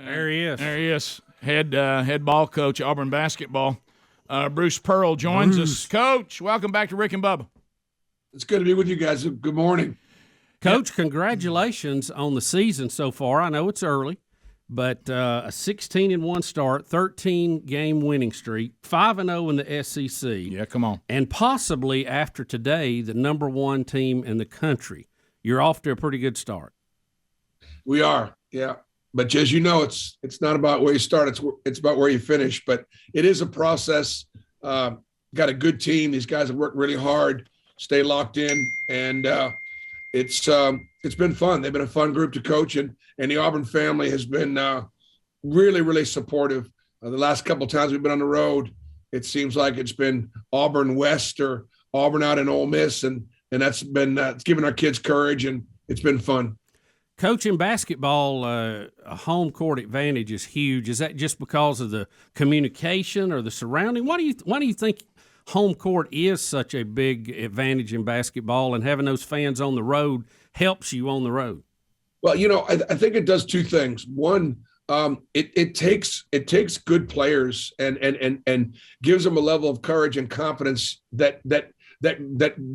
There he is. There he is. Head ball coach, Auburn basketball. Bruce Pearl joins us. Coach, welcome back to Rick and Bubba. It's good to be with you guys. Good morning. Coach, congratulations on the season so far. I know it's early, but a 16-1 start, 13-game winning streak, 5-0 in the SEC. Yeah, come on. And possibly, after today, the number one team in the country. You're off to a pretty good start. We are, yeah. But as you know, it's not about where you start. It's about where you finish. But it is a process. Got a good team. These guys have worked really hard, stay locked in, and it's been fun. They've been a fun group to coach, and the Auburn family has been really, really supportive. The last couple of times we've been on the road, it seems like it's been Auburn West or Auburn out in Ole Miss, and that's been it's given our kids courage, and it's been fun. Coach, in basketball, a home court advantage is huge. Is that just because of the communication or the surrounding? Why do you think home court is such a big advantage in basketball, and having those fans on the road helps you on the road? Well, I think it does two things. One, it takes good players and gives them a level of courage and confidence that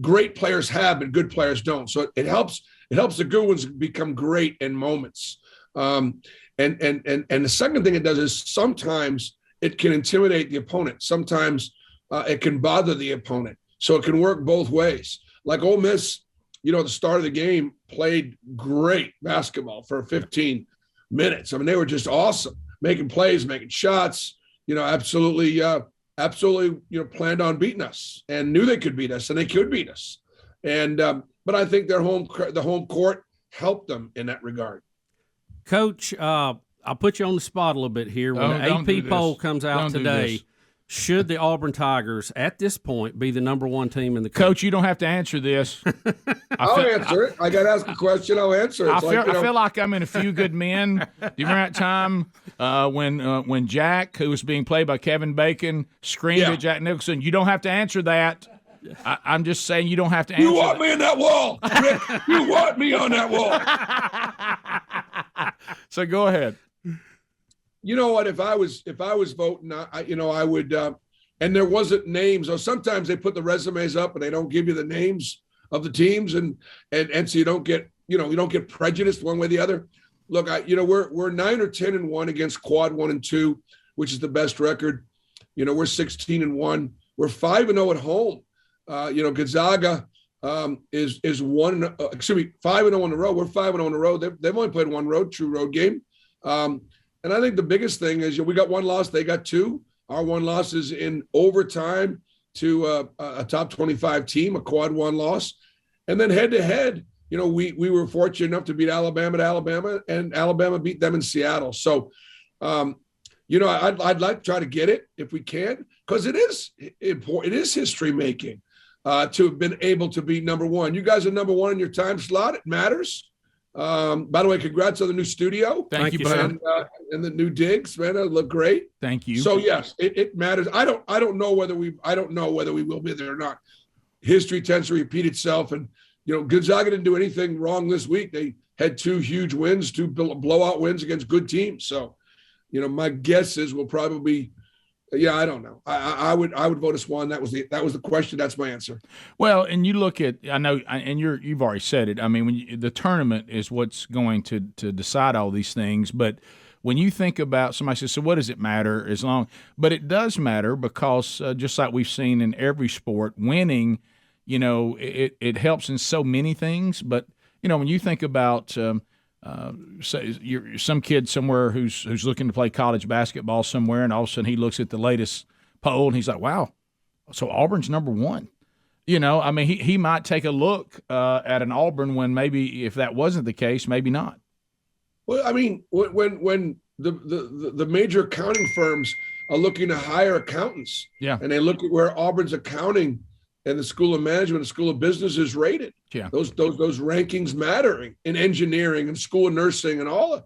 great players have, but good players don't. So it helps the good ones become great in moments. And the second thing it does is sometimes it can intimidate the opponent. Sometimes it can bother the opponent. So it can work both ways. Like Ole Miss, at the start of the game, played great basketball for 15 minutes. I mean, they were just awesome, making plays, making shots, absolutely, planned on beating us and knew they could beat us, and they could beat us. And but I think the home court helped them in that regard. Coach, I'll put you on the spot a little bit here. When the AP poll comes out today, should the Auburn Tigers at this point be the number one team in the country? Coach, you don't have to answer this. I'll answer it. I got to ask a question. I'll answer it. I feel like I'm in A Few Good Men. Do you remember that time when Jack, who was being played by Kevin Bacon, screamed at Jack Nicholson? You don't have to answer that. I'm just saying you don't have to answer. You want me in that wall, Rick? You want me on that wall? So go ahead. You know what? If I was voting, I would. And there wasn't names. Or sometimes they put the resumes up and they don't give you the names of the teams, and so you don't get prejudiced one way or the other. Look, we're 9 or 10-1 against quad 1 and 2, which is the best record. We're 16-1. We're 5-0 at home. Gonzaga is 5-0 on the road. We're 5-0 on the road. They've only played one true road game. And I think the biggest thing is we got one loss, they got two. Our one loss is in overtime to a top 25 team, a quad 1 loss. And then head to head, we were fortunate enough to beat Alabama at Alabama, and Alabama beat them in Seattle. So, I'd like to try to get it if we can, because it is important. It is history making to have been able to be number one. You guys are number one in your time slot. It matters. By the way, congrats on the new studio. Thank you, man. And the new digs, man, it look great. Thank you. So yes, it matters. I don't know whether we will be there or not. History tends to repeat itself, and Gonzaga didn't do anything wrong this week. They had two huge wins, two blowout wins against good teams. So, my guess is we'll probably. Yeah, I don't know. I would vote us one. That was the question. That's my answer. Well, and you look at, I know, and you've already said it. I mean, the tournament is what's going to decide all these things. But when you think about, somebody says, so what does it matter as long? But it does matter because just like we've seen in every sport, winning, it helps in so many things. But when you think about some kid somewhere who's looking to play college basketball somewhere, and all of a sudden he looks at the latest poll and he's like, wow, so Auburn's number one. He might take a look at an Auburn when maybe if that wasn't the case, maybe not. Well, I mean, when the major accounting firms are looking to hire accountants, and they look at where Auburn's accounting and the School of Management, the School of Business is rated. Yeah, those rankings matter in engineering and School of Nursing and all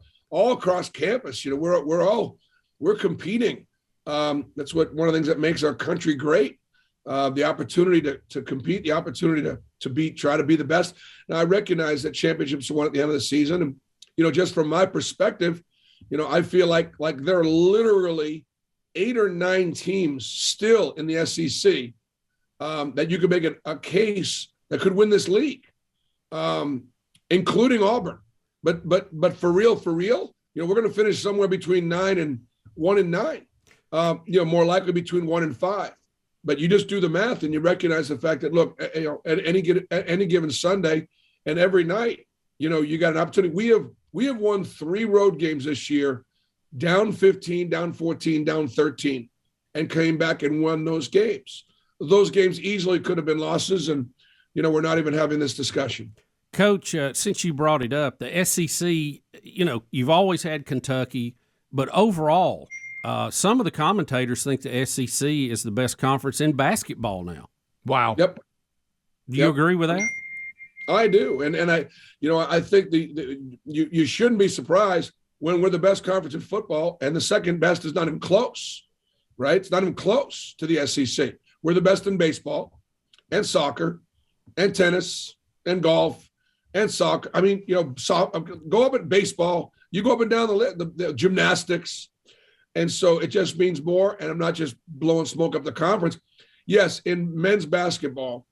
across campus. We're competing. That's one of the things that makes our country great. The opportunity to compete, the opportunity to try to be the best. Now I recognize that championships are won at the end of the season, and just from my perspective, I feel like there are literally 8 or 9 teams still in the SEC that you could make a case that could win this league, including Auburn. But for real, we're going to finish somewhere between 1 and 9. More likely between 1 and 5. But you just do the math and you recognize the fact that, look, at any given Sunday and every night, you got an opportunity. We have won 3 road games this year, down 15, down 14, down 13, and came back and won those games. Those games easily could have been losses, and we're not even having this discussion. Coach, since you brought it up, the SEC, you've always had Kentucky, but overall, some of the commentators think the SEC is the best conference in basketball now. Wow. Yep. Do you agree with that? I do, and I think you shouldn't be surprised when we're the best conference in football, and the second best is not even close, right? It's not even close to the SEC. We're the best in baseball, and soccer, and tennis, and golf, and soccer. I mean, go up at baseball, you go up and down the gymnastics. And so it just means more. And I'm not just blowing smoke up the conference. Yes, in men's basketball,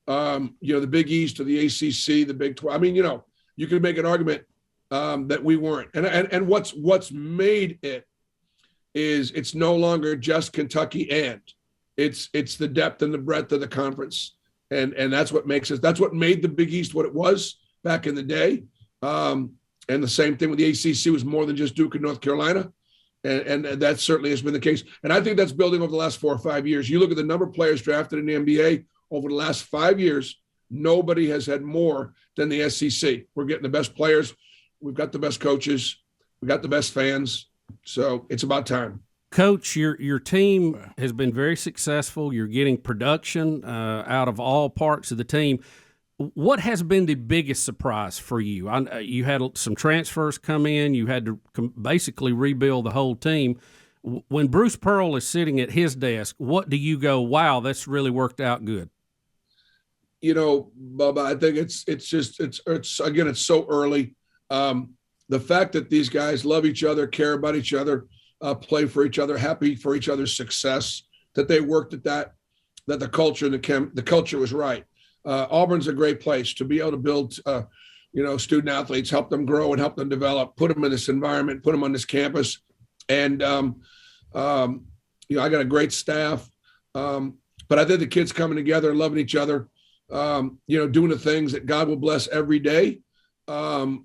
the Big East or the ACC, the Big 12. I mean, you can make an argument that we weren't. And what's made it is it's no longer just Kentucky, and it's the depth and the breadth of the conference. And that's what makes us. That's what made the Big East what it was back in the day. And the same thing with the ACC was more than just Duke and North Carolina. And that certainly has been the case. And I think that's building over the last 4 or 5 years. You look at the number of players drafted in the NBA over the last 5 years, nobody has had more than the SEC. We're getting the best players. We've got the best coaches. We've got the best fans. So it's about time. Coach, your team has been very successful. You're getting production out of all parts of the team. What has been the biggest surprise for you? You had some transfers come in. You had to basically rebuild the whole team. When Bruce Pearl is sitting at his desk, what do you go, wow, that's really worked out good? Bubba, I think it's so early. The fact that these guys love each other, care about each other, play for each other, happy for each other's success, that they worked at that the culture and the culture was right. Auburn's a great place to be able to build, student athletes, help them grow and help them develop, put them in this environment, put them on this campus. And, I got a great staff. But I think the kids coming together and loving each other, doing the things that God will bless every day. Trying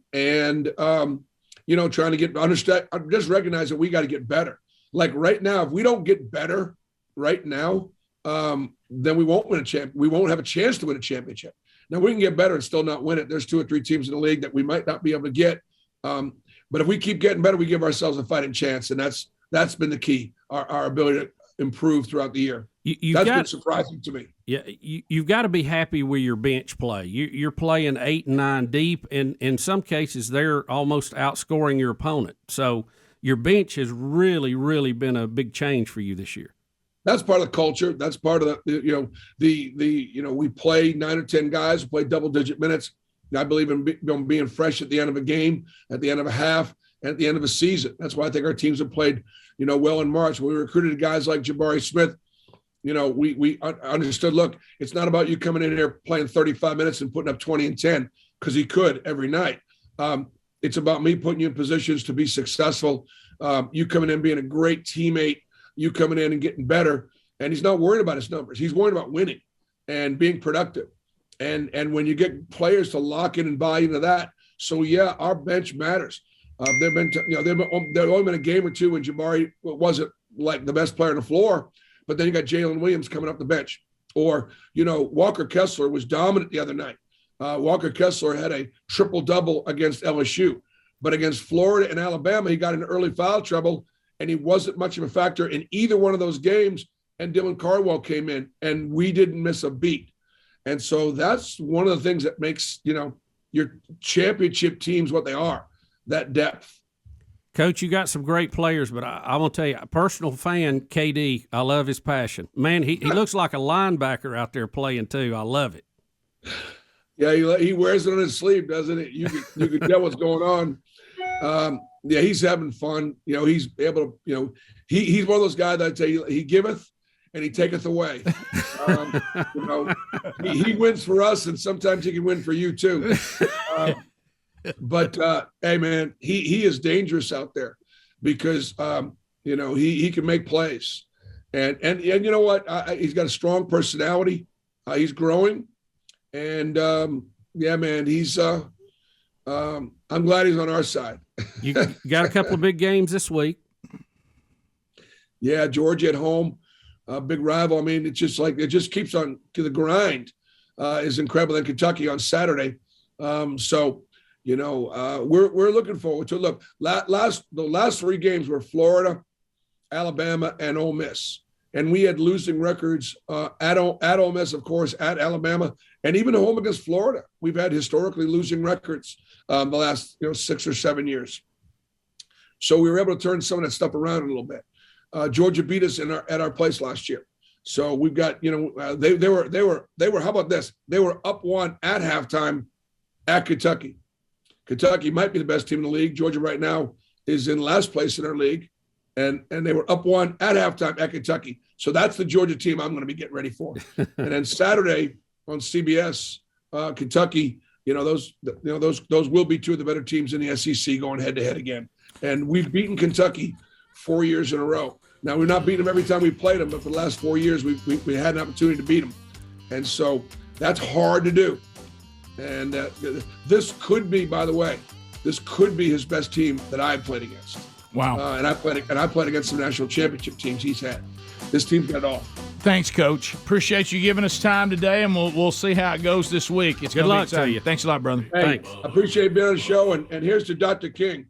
to understand, just recognize that we got to get better. Like right now, if we don't get better right now, then we won't win a champ. We won't have a chance to win a championship. Now we can get better and still not win it. There's 2 or 3 teams in the league that we might not be able to get. But if we keep getting better, we give ourselves a fighting chance. And that's been the key, our ability to improve throughout the year. That's been surprising to me. Yeah, you've got to be happy with your bench play. You're playing 8 and 9 deep, and in some cases they're almost outscoring your opponent. So your bench has really, really been a big change for you this year. That's part of the culture. That's part of we play 9 or 10 guys who play double-digit minutes. And I believe in being fresh at the end of a game, at the end of a half, and at the end of a season. That's why I think our teams have played, well in March. When we recruited guys like Jabari Smith, we understood, look, it's not about you coming in here playing 35 minutes and putting up 20 and 10 because he could every night. It's about me putting you in positions to be successful. You coming in being a great teammate, you coming in and getting better. And he's not worried about his numbers. He's worried about winning and being productive. And when you get players to lock in and buy into that, so yeah, our bench matters. There've only been a game or two when Jabari wasn't like the best player on the floor, but then you got Jalen Williams coming up the bench. Or, Walker Kessler was dominant the other night. Walker Kessler had a triple-double against LSU, but against Florida and Alabama, he got into early foul trouble, and he wasn't much of a factor in either one of those games, and Dylan Cardwell came in, and we didn't miss a beat. And so that's one of the things that makes, your championship teams what they are, that depth. Coach, you got some great players, but I want to tell you, a personal fan, KD, I love his passion. Man, he looks like a linebacker out there playing too. I love it. Yeah, he wears it on his sleeve, doesn't it? You can tell what's going on. Yeah, he's having fun. He's able to. He's one of those guys that I tell you, he giveth and he taketh away. He wins for us, and sometimes he can win for you too. But hey, man, he is dangerous out there because he can make plays, and you know what? He's got a strong personality. He's growing, and yeah, man, he's. I'm glad he's on our side. You got a couple of big games this week. Yeah, Georgia at home, big rival. I mean, it just keeps on to the grind. Is incredible. And Kentucky on Saturday. So we're looking forward to it. Look, the last 3 games were Florida, Alabama, and Ole Miss, and we had losing records at Ole Miss, of course, at Alabama, and even at home against Florida. We've had historically losing records the last 6 or 7 years. So we were able to turn some of that stuff around a little bit. Georgia beat us at our place last year. So we've got they were how about this? They were up 1 at halftime at Kentucky. Kentucky might be the best team in the league. Georgia right now is in last place in our league, and they were up 1 at halftime at Kentucky. So that's the Georgia team I'm going to be getting ready for. And then Saturday on CBS, Kentucky. Those will be 2 of the better teams in the SEC going head to head again. And we've beaten Kentucky 4 years in a row. Now, we've not beaten them every time we played them, but for the last 4 years, we had an opportunity to beat them. And so that's hard to do. And this could be, by the way, his best team that I've played against. Wow. And I played against some national championship teams he's had. This team's got it all. Thanks, Coach. Appreciate you giving us time today, and we'll see how it goes this week. It's good luck to you. Thanks a lot, brother. Hey, Thanks. I appreciate being on the show. And here's to Dr. King.